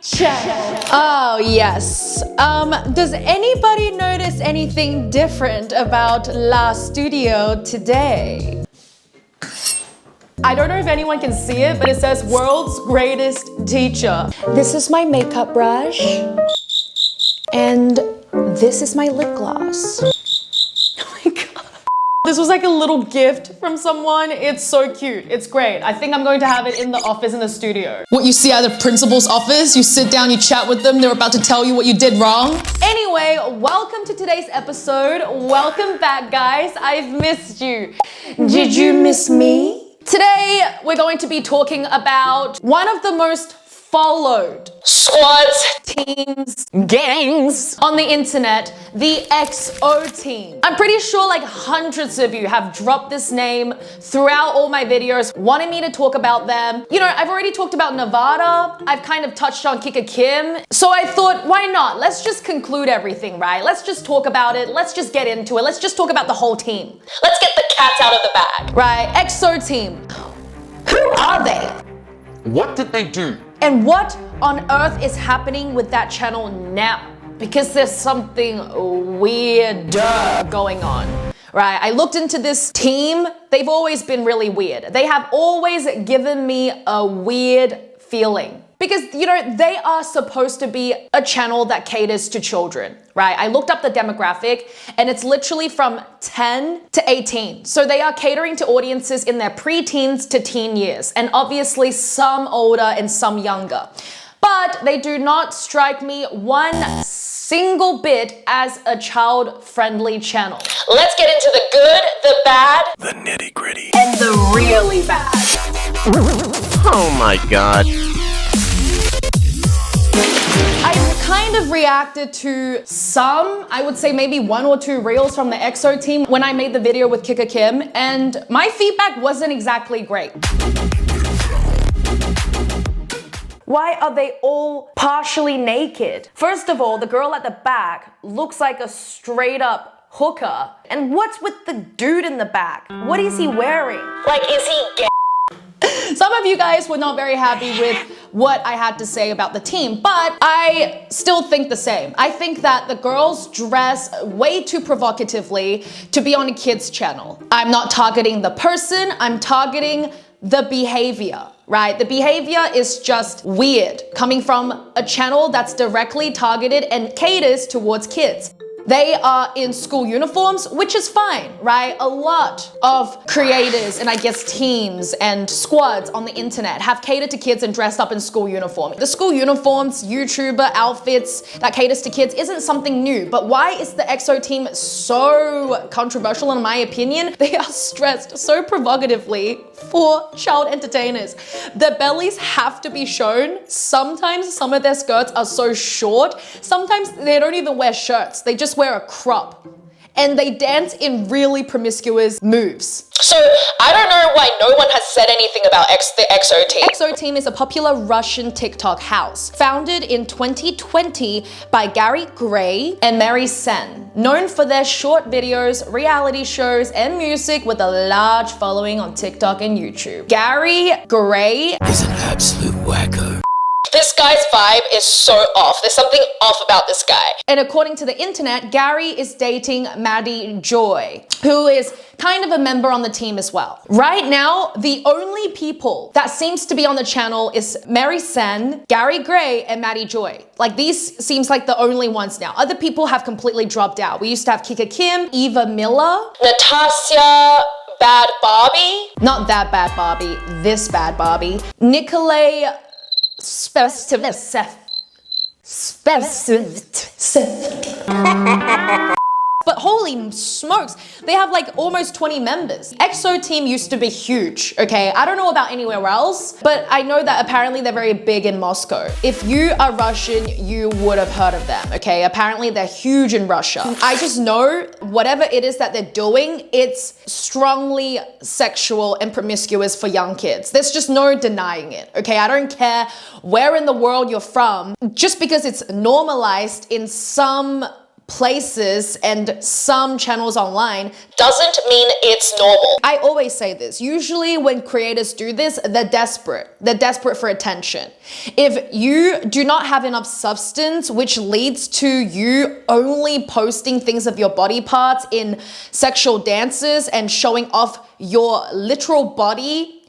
channel. Oh yes. Does anybody notice anything different about La Studio today? I don't know if anyone can see it, but it says world's greatest teacher. This is my makeup brush. And this is my lip gloss. Oh my god. This was like a little gift from someone. It's so cute. It's great. I think I'm going to have it in the office in the studio. What you see at the principal's office, you sit down, you chat with them, they're about to tell you what you did wrong. Anyway, welcome to today's episode. Welcome back, guys. I've missed you. Did you miss me? Today, we're going to be talking about one of the most followed squads, teams, gangs on the internet, the XO team. I'm pretty sure like hundreds of you have dropped this name throughout all my videos, wanting me to talk about them. You know, I've already talked about Nevada. I've kind of touched on Kika Kim. So I thought, why not? Let's just conclude everything, right? Let's just talk about it. Let's just get into it. Let's just talk about the whole team. Let's get the cats out of the bag, right? XO team. Who are they? What did they do? And what on earth is happening with that channel now? Because there's something weird going on, right? I looked into this team. They've always been really weird. They have always given me a weird feeling. Because, you know, they are supposed to be a channel that caters to children, right? I looked up the demographic and it's literally from 10 to 18. So they are catering to audiences in their pre-teens to teen years, and obviously some older and some younger. But they do not strike me one single bit as a child-friendly channel. Let's get into the good, the bad, The nitty-gritty. and the really bad. Oh my god. I kind of reacted to some, I would say maybe 1 or 2 reels from the XO team when I made the video with Kika Kim, and my feedback wasn't exactly great. Why are they all partially naked? First of all, the girl at the back looks like a straight up hooker. And what's with the dude in the back? What is he wearing? Like, is he gay? Some of you guys were not very happy with what I had to say about the team, but I still think the same. I think that the girls dress way too provocatively to be on a kid's channel. I'm not targeting the person, I'm targeting the behavior, right? The behavior is just weird, coming from a channel that's directly targeted and caters towards kids. They are in school uniforms, which is fine, right? A lot of creators and I guess teams and squads on the internet have catered to kids and dressed up in school uniform. The school uniforms, YouTuber outfits that caters to kids isn't something new, but why is the XO team so controversial in my opinion? They are stressed so provocatively for child entertainers. Their bellies have to be shown. Sometimes some of their skirts are so short, sometimes they don't even wear shirts. They just wear a crop and they dance in really promiscuous moves. So I don't know why no one has said anything about the XO team. XO team is a popular Russian TikTok house founded in 2020 by Gary Gray and Mary Sen, known for their short videos, reality shows, and music with a large following on TikTok and YouTube. Gary Gray Is an absolute wacko. This guy's vibe is so off. There's something off about this guy. And according to the internet, Gary is dating Maddie Joy, who is kind of a member on the team as well. Right now, the only people that seems to be on the channel is Mary Sen, Gary Gray, and Maddie Joy. Like these seems like the only ones now. Other people have completely dropped out. We used to have Kika Kim, Eva Miller, Natasha Bad Barbie. not that bad Barbie, this bad Barbie, Nikolay But holy smokes, they have like almost 20 members. XO team used to be huge, okay? I don't know about anywhere else, but I know that apparently they're very big in Moscow. If you are Russian, you would have heard of them, okay? Apparently they're huge in Russia. I just know whatever it is that they're doing, it's strongly sexual and promiscuous for young kids. There's just no denying it, okay? I don't care where in the world you're from, just because it's normalized in some places and some channels online doesn't mean it's normal. I always say this. Usually when creators do this, they're desperate. They're desperate for attention. If you do not have enough substance, which leads to you only posting things of your body parts in sexual dances and showing off your literal body,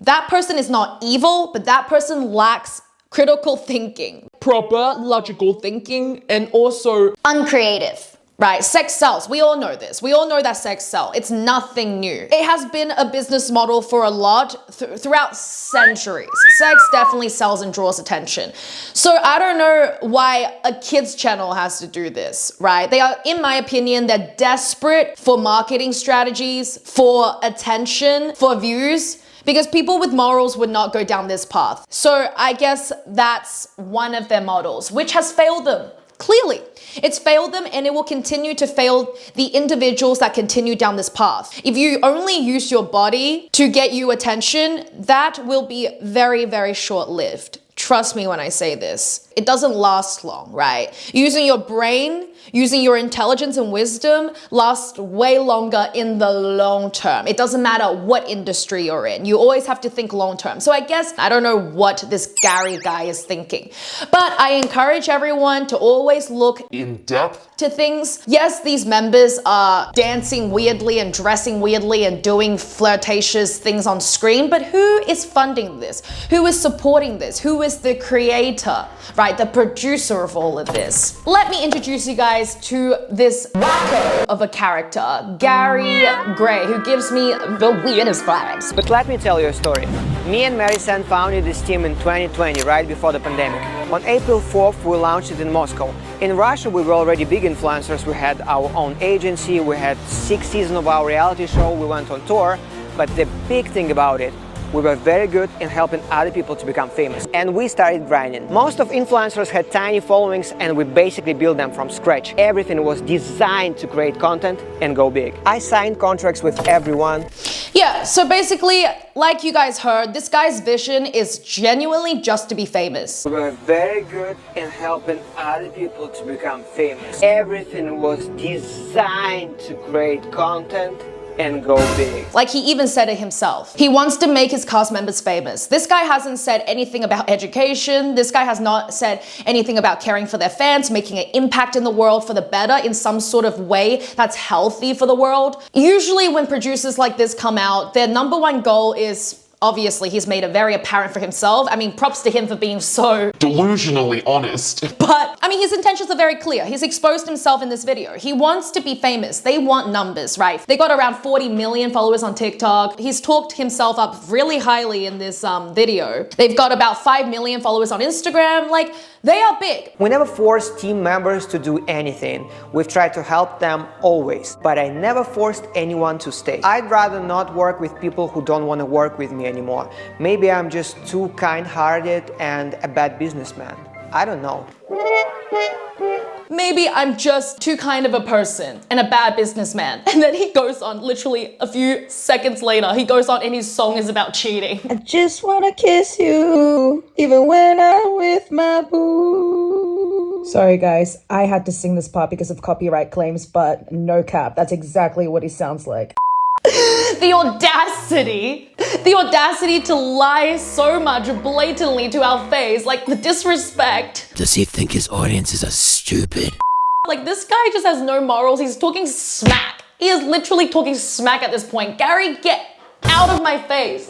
that person is not evil, but that person lacks critical thinking, proper logical thinking, and also uncreative. Right, sex sells. We all know this. We all know that sex sells. It's nothing new. It has been a business model for a lot throughout centuries. Sex definitely sells and draws attention. So I don't know why a kids channel has to do this, right? They are, in my opinion, they're desperate for marketing strategies, for attention, for views, because people with morals would not go down this path. So I guess that's one of their models, which has failed them. Clearly, it's failed them and it will continue to fail the individuals that continue down this path. If you only use your body to get you attention, that will be very, very short-lived. Trust me when I say this. It doesn't last long, right? Using your brain, using your intelligence and wisdom lasts way longer in the long term. It doesn't matter what industry you're in. You always have to think long term. So I guess, I don't know what this Gary guy is thinking, but I encourage everyone to always look In depth? to things. Yes, these members are dancing weirdly and dressing weirdly and doing flirtatious things on screen, but who is funding this? Who is supporting this? Who is the creator, right? The producer of all of this. Let me introduce you guys to this wacko of a character, Gary Gray, who gives me the weirdest vibes. But let me tell you a story. Me and Mary San founded this team in 2020, right before the pandemic. On April 4th, we launched it in Moscow. In Russia, we were already big influencers. We had our own agency, we had 6 seasons of our reality show, we went on tour. But the big thing about it, we were very good in helping other people to become famous. And we started grinding. Most of influencers had tiny followings and we basically built them from scratch. Everything was designed to create content and go big. I signed contracts with everyone. Yeah, so basically, like you guys heard, this guy's vision is genuinely just to be famous. We were very good in helping other people to become famous. Everything was designed to create content and go big. Like he even said it himself. He wants to make his cast members famous. This guy hasn't said anything about education. This guy has not said anything about caring for their fans, making an impact in the world for the better in some sort of way that's healthy for the world. Usually when producers like this come out, their number one goal is, obviously, he's made it very apparent for himself. I mean, props to him for being so Delusionally honest. But, I mean, his intentions are very clear. He's exposed himself in this video. He wants to be famous. They want numbers, right? They got around 40 million followers on TikTok. He's talked himself up really highly in this video. They've got about 5 million followers on Instagram. Like, they are big. We never forced team members to do anything. We've tried to help them always, but I never forced anyone to stay. I'd rather not work with people who don't want to work with me anymore. Maybe I'm just too kind-hearted and a bad businessman. I don't know. Maybe I'm just too kind of a person and a bad businessman. And then he goes on, literally a few seconds later, he goes on and his song is about cheating. I just wanna kiss you, even when I'm with my boo. Sorry guys, I had to sing this part because of copyright claims, but no cap, that's exactly what he sounds like. The audacity to lie so much blatantly to our face, like the disrespect. Does he think his audiences are stupid? Like this guy just has no morals, he's talking smack. He is literally talking smack at this point. Gary, get out of my face.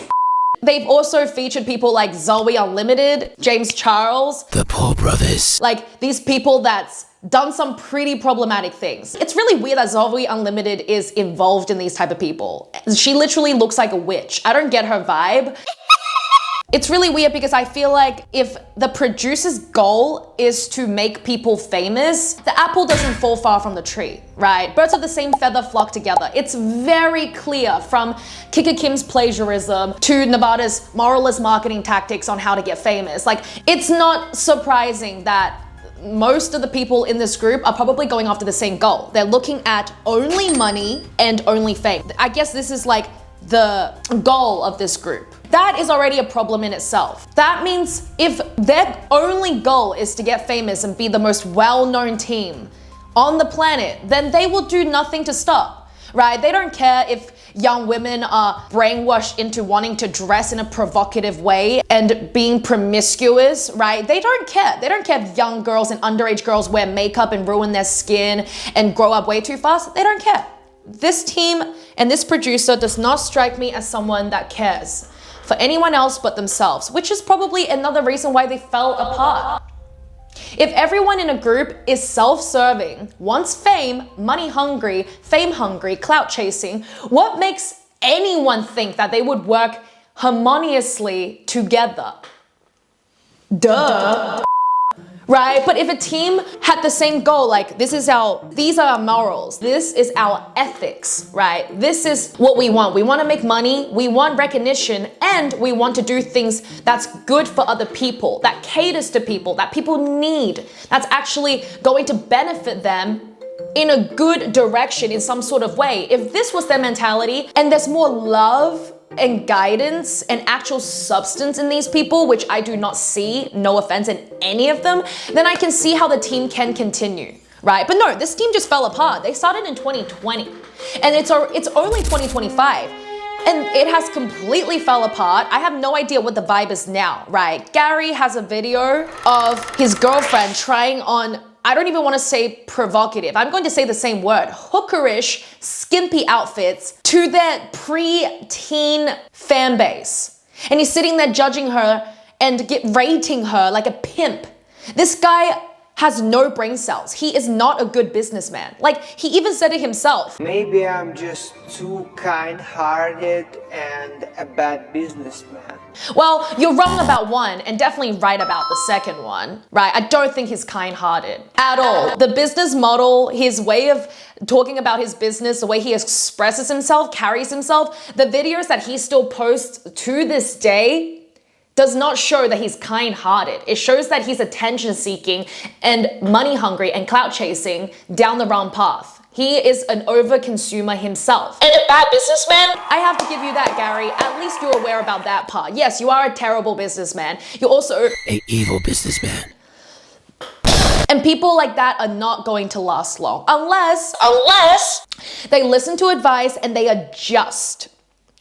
They've also featured people like Zoe Unlimited, James Charles. The Paul brothers. Like these people that's done some pretty problematic things. It's really weird that Zoe Unlimited is involved in these type of people. She literally looks like a witch. I don't get her vibe. It's really weird because I feel like if the producer's goal is to make people famous, the apple doesn't fall far from the tree, right? Birds of the same feather flock together. It's very clear from Kika Kim's plagiarism to Nevada's moralist marketing tactics on how to get famous. Like, it's not surprising that most of the people in this group are probably going after the same goal. They're looking at only money and only fame. I guess this is like the goal of this group. That is already a problem in itself. That means if their only goal is to get famous and be the most well-known team, on the planet, then they will do nothing to stop, right? They don't care if young women are brainwashed into wanting to dress in a provocative way and being promiscuous, right? They don't care. They don't care if young girls and underage girls wear makeup and ruin their skin and grow up way too fast. They don't care. This team and this producer does not strike me as someone that cares for anyone else but themselves, which is probably another reason why they fell apart. If everyone in a group is self-serving, wants fame, money hungry, fame hungry, clout chasing, what makes anyone think that they would work harmoniously together? Duh. Right? But if a team had the same goal, like these are our morals, this is our ethics, right? This is what we want. We want to make money, we want recognition, and we want to do things that's good for other people, that caters to people, that people need, that's actually going to benefit them in a good direction in some sort of way. If this was their mentality and there's more love and guidance and actual substance in these people, which I do not see, no offense, in any of them, then I can see how the team can continue, right? But no, this team just fell apart. They started in 2020 and it's only 2025 and it has completely fell apart. I have no idea what the vibe is now, right? Gary has a video of his girlfriend trying on, I don't even want to say provocative, I'm going to say the same word, hookerish, skimpy outfits to their pre-teen fan base. And he's sitting there judging her and rating her like a pimp. This guy has no brain cells. He is not a good businessman. Like, he even said it himself. Maybe I'm just too kind-hearted and a bad businessman. Well, you're wrong about one and definitely right about the second one, right? I don't think he's kind-hearted at all. The business model, his way of talking about his business, the way he expresses himself, carries himself, the videos that he still posts to this day does not show that he's kind-hearted. It shows that he's attention-seeking and money-hungry and clout-chasing down the wrong path. He is an over-consumer himself. And a bad businessman? I have to give you that, Gary. At least you're aware about that part. Yes, you are a terrible businessman. You're also A evil businessman. And people like that are not going to last long unless they listen to advice and they adjust.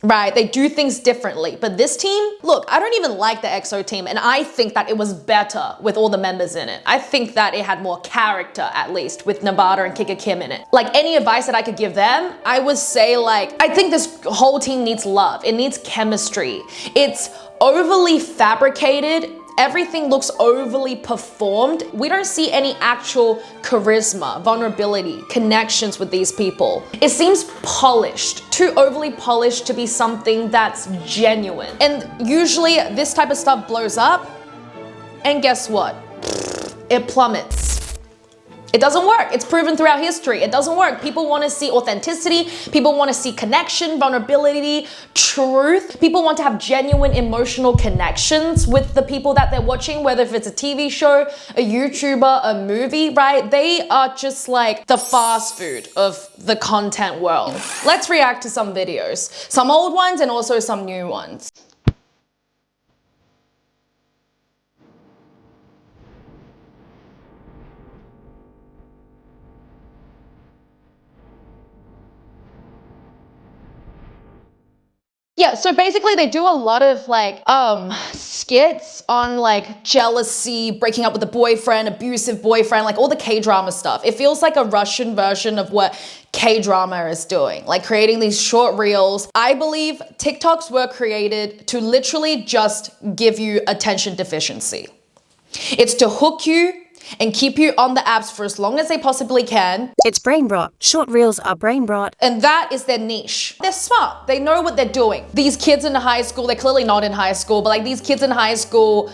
Right, they do things differently. But this team, look, I don't even like the EXO team, and I think that it was better with all the members in it. I think that it had more character, at least, with Nevada and Kika Kim in it. Like, any advice that I could give them, I would say, like, I think this whole team needs love. It needs chemistry. It's overly fabricated. Everything looks overly performed. We don't see any actual charisma, vulnerability, connections with these people. It seems polished, too overly polished to be something that's genuine. And usually this type of stuff blows up, and guess what? It plummets. It doesn't work. It's proven throughout history. It doesn't work. People want to see authenticity. People want to see connection, vulnerability, truth. People want to have genuine emotional connections with the people that they're watching, whether if it's a TV show, a YouTuber, a movie, right? They are just like the fast food of the content world. Let's react to some videos. Some old ones and also some new ones. Yeah, so basically they do a lot of like skits on like jealousy, breaking up with a boyfriend, abusive boyfriend, like all the K-drama stuff. It feels like a Russian version of what K-drama is doing, like creating these short reels. I believe TikToks were created to literally just give you attention deficiency. It's to hook you and keep you on the apps for as long as they possibly can. It's brain rot. Short reels are brain rot. And that is their niche. They're smart. They know what they're doing. These kids in high school, they're clearly not in high school, but like these kids in high school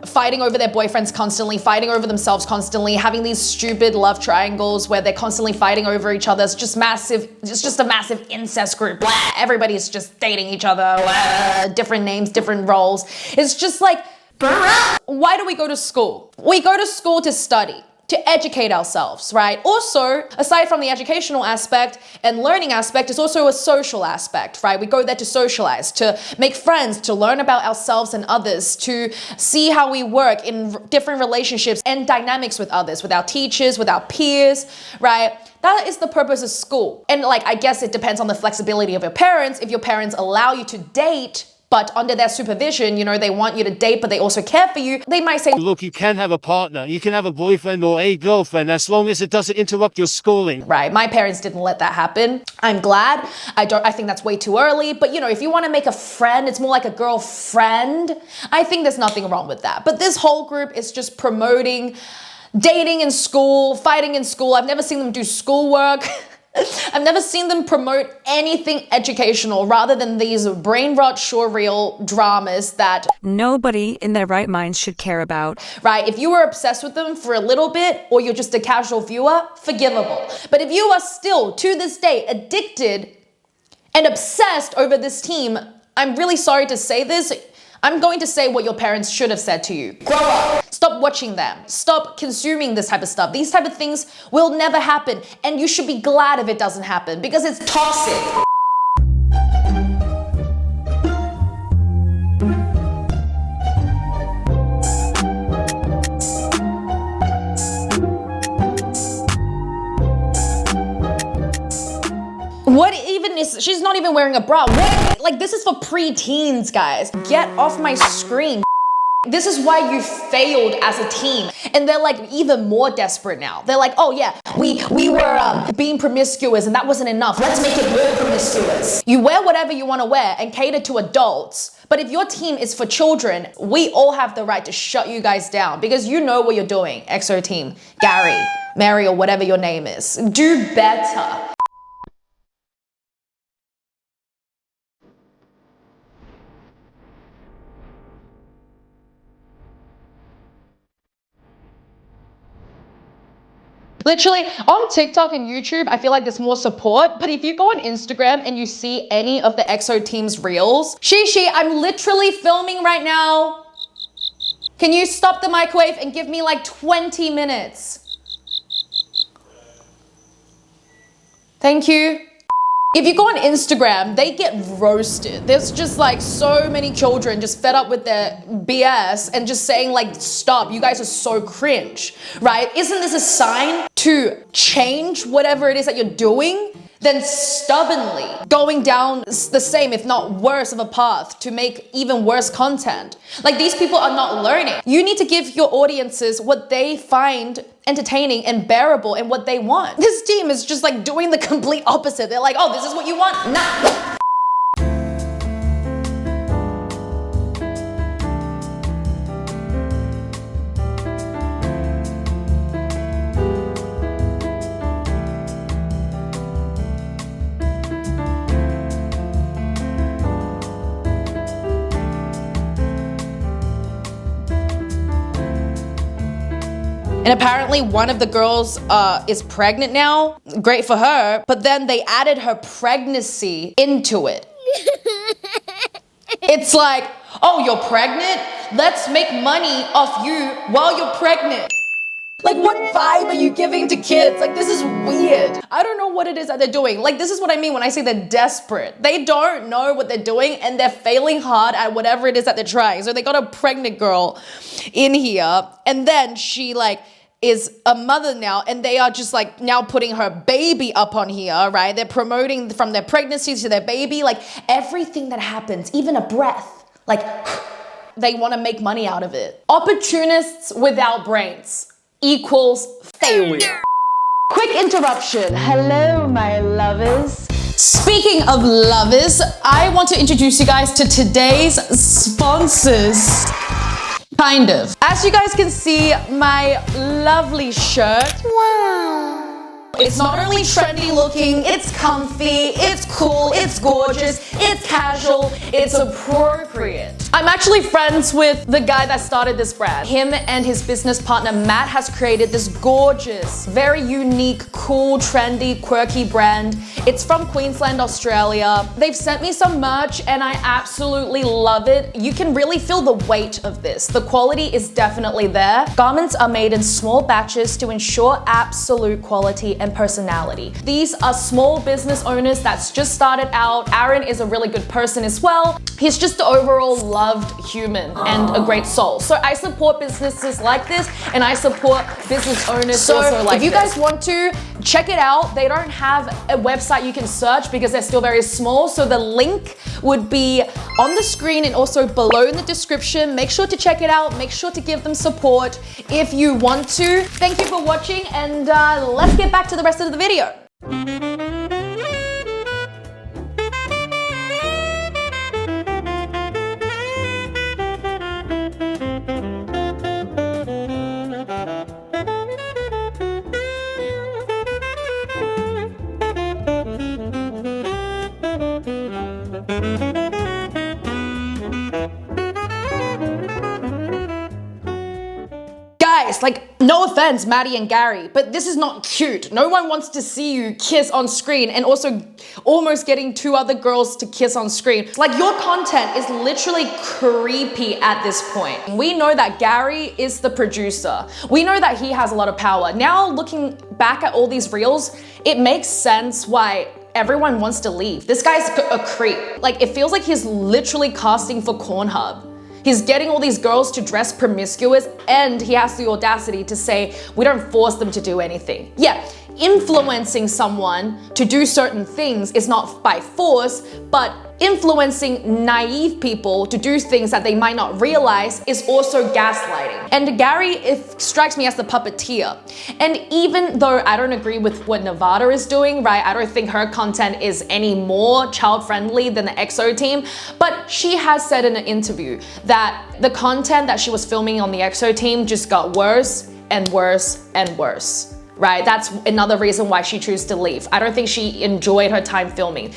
fighting over their boyfriends constantly, fighting over themselves constantly, having these stupid love triangles where they're constantly fighting over each other. It's just massive, it's just a massive incest group. Blah. Everybody's just dating each other. Blah. Different names, different roles. It's just like, why do we go to school? We go to school to study. to educate ourselves, right? Also, aside from the educational aspect and learning aspect, it's also a social aspect, right? We go there to socialize, to make friends, to learn about ourselves and others, to see how we work in different relationships and dynamics with others, with our teachers, with our peers, right? That is the purpose of school. And like, I guess it depends on the flexibility of your parents. If your parents allow you to date, but under their supervision, you know, they want you to date, but they also care for you, they might say, Look, you can have a partner, you can have a boyfriend or a girlfriend as long as it doesn't interrupt your schooling. right, my parents didn't let that happen. I'm glad. I think that's way too early. But you know, if you want to make a friend, it's more like a girlfriend. I think there's nothing wrong with that. But this whole group is just promoting dating in school, fighting in school. I've never seen them do schoolwork. I've never seen them promote anything educational rather than these brain rot short reel dramas that Nobody in their right mind should care about. right? If you were obsessed with them for a little bit or you're just a casual viewer, forgivable. But if you are still to this day addicted and obsessed over this team, I'm really sorry to say this. I'm going to say what your parents should have said to you. Grow up. Stop watching them. Stop consuming this type of stuff. These type of things will never happen. And you should be glad if it doesn't happen because it's toxic. What even is, she's not even wearing a bra. What? Like, this is for pre-teens, guys. Get off my screen. This is why you failed as a team. And they're like even more desperate now. They're like, oh yeah, we were being promiscuous and that wasn't enough. Let's make it more promiscuous. You wear whatever you want to wear and cater to adults. But if your team is for children, we all have the right to shut you guys down because you know what you're doing. EXO team, Gary, Mary, or whatever your name is. Do better. Literally, on TikTok and YouTube, I feel like there's more support. But if you go on Instagram and you see any of the EXO team's reels, Shishi, I'm literally filming right now. Can you stop the microwave and give me like 20 minutes? Thank you. If you go on Instagram, they get roasted. There's just like so many children just fed up with their BS and just saying like, stop, you guys are so cringe, right? Isn't this a sign to change whatever it is that you're doing? Then stubbornly going down the same, if not worse of a path to make even worse content. Like these people are not learning. You need to give your audiences what they find entertaining and bearable and what they want. This team is just like doing the complete opposite. They're like, oh, this is what you want? Nah. And apparently one of the girls is pregnant now. Great for her. But then they added her pregnancy into it. It's like, oh, you're pregnant? Let's make money off you while you're pregnant. Like, what vibe are you giving to kids? Like, this is weird. I don't know what it is that they're doing. Like, this is what I mean when I say they're desperate. They don't know what they're doing and they're failing hard at whatever it is that they're trying. So they got a pregnant girl in here and then she like is a mother now and they are just like now putting her baby up on here, right? They're promoting from their pregnancy to their baby, like everything that happens, even a breath, like they want to make money out of it. Opportunists without brains equals failure. Quick interruption. Hello, my lovers. Speaking of lovers, I want to introduce you guys to today's sponsors. Kind of. As you guys can see, my lovely shirt. Wow. It's not only trendy looking, it's comfy, it's cool, it's gorgeous, it's casual, it's appropriate. I'm actually friends with the guy that started this brand. Him and his business partner Matt has created this gorgeous, very unique, cool, trendy, quirky brand. It's from Queensland, Australia. They've sent me some merch and I absolutely love it. You can really feel the weight of this. The quality is definitely there. Garments are made in small batches to ensure absolute quality and personality. These are small business owners that's just started out. Aaron is a really good person as well. He's just an overall loved human and a great soul. So I support businesses like this and I support business owners also like this. If you guys want to, check it out. They don't have a website you can search because they're still very small. So the link would be on the screen and also below in the description. Make sure to check it out. Make sure to give them support if you want to. Thank you for watching and let's get back to the rest of the video. Guys, like, no offense, Maddie and Gary, but this is not cute. No one wants to see you kiss on screen and also almost getting two other girls to kiss on screen. Like, your content is literally creepy at this point. We know that Gary is the producer. We know that he has a lot of power. Now, looking back at all these reels, it makes sense why everyone wants to leave. This guy's a creep. Like, it feels like he's literally casting for Pornhub. He's getting all these girls to dress promiscuous and he has the audacity to say, we don't force them to do anything. Yeah, influencing someone to do certain things is not by force, but influencing naive people to do things that they might not realize is also gaslighting. And Gary strikes me as the puppeteer. And even though I don't agree with what Nevada is doing, right? I don't think her content is any more child-friendly than the EXO team, but she has said in an interview that the content that she was filming on the EXO team just got worse and worse and worse. Right? That's another reason why she chose to leave. I don't think she enjoyed her time filming.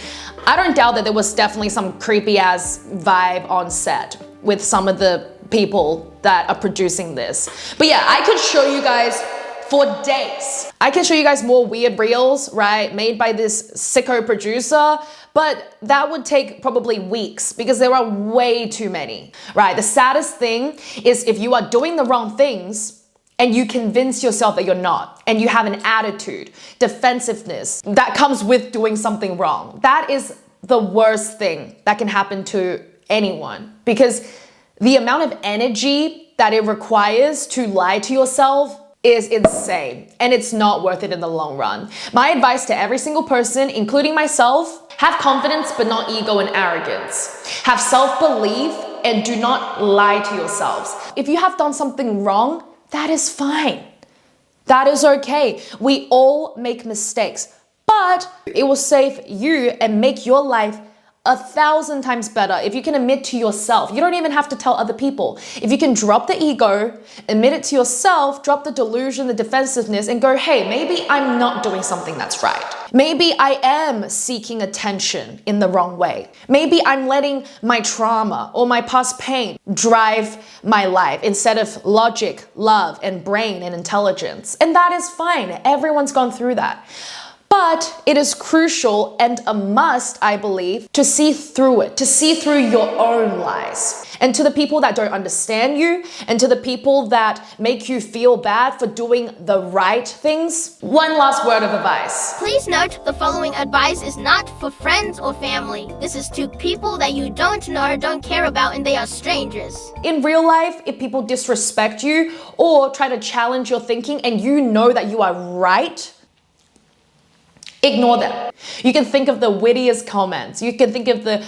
I don't doubt that there was definitely some creepy ass vibe on set with some of the people that are producing this. But yeah, I could show you guys for days. I can show you guys more weird reels, right? Made by this sicko producer, but that would take probably weeks because there are way too many, right? The saddest thing is if you are doing the wrong things and you convince yourself that you're not, and you have an attitude, defensiveness, that comes with doing something wrong. That is the worst thing that can happen to anyone because the amount of energy that it requires to lie to yourself is insane and it's not worth it in the long run. My advice to every single person, including myself, have confidence but not ego and arrogance. Have self-belief and do not lie to yourselves. If you have done something wrong, that is fine. That is okay. We all make mistakes, but it will save you and make your life 1,000 times better if you can admit to yourself. You don't even have to tell other people. If you can drop the ego, admit it to yourself, drop the delusion, the defensiveness, and go, hey, maybe I'm not doing something that's right. Maybe I am seeking attention in the wrong way. Maybe I'm letting my trauma or my past pain drive my life instead of logic, love, and brain and intelligence. And that is fine. Everyone's gone through that. But it is crucial and a must, I believe, to see through it, to see through your own lies. And to the people that don't understand you, and to the people that make you feel bad for doing the right things, one last word of advice. Please note, the following advice is not for friends or family. This is to people that you don't know, don't care about, and they are strangers. In real life, if people disrespect you or try to challenge your thinking and you know that you are right, ignore them. You can think of the wittiest comments. You can think of the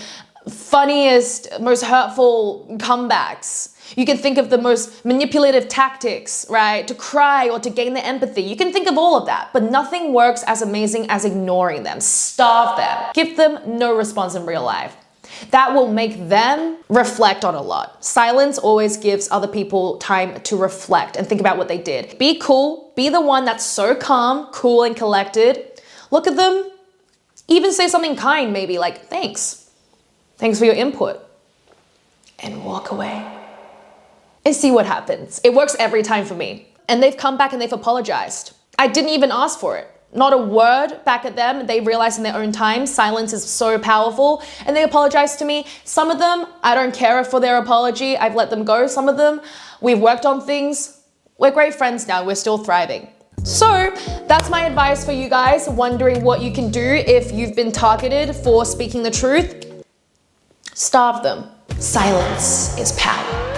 funniest, most hurtful comebacks. You can think of the most manipulative tactics, right? To cry or to gain the empathy. You can think of all of that, but nothing works as amazing as ignoring them. Starve them. Give them no response in real life. That will make them reflect on a lot. Silence always gives other people time to reflect and think about what they did. Be cool. be the one that's so calm, cool, and collected. Look at them, even say something kind, maybe like, thanks. Thanks for your input. And walk away. And see what happens. It works every time for me. And they've come back and they've apologized. I didn't even ask for it. Not a word back at them. They realized in their own time, silence is so powerful. And they apologized to me. Some of them, I don't care for their apology. I've let them go. Some of them, we've worked on things. We're great friends now. We're still thriving. So that's my advice for you guys wondering what you can do if you've been targeted for speaking the truth. Starve them. Silence is power.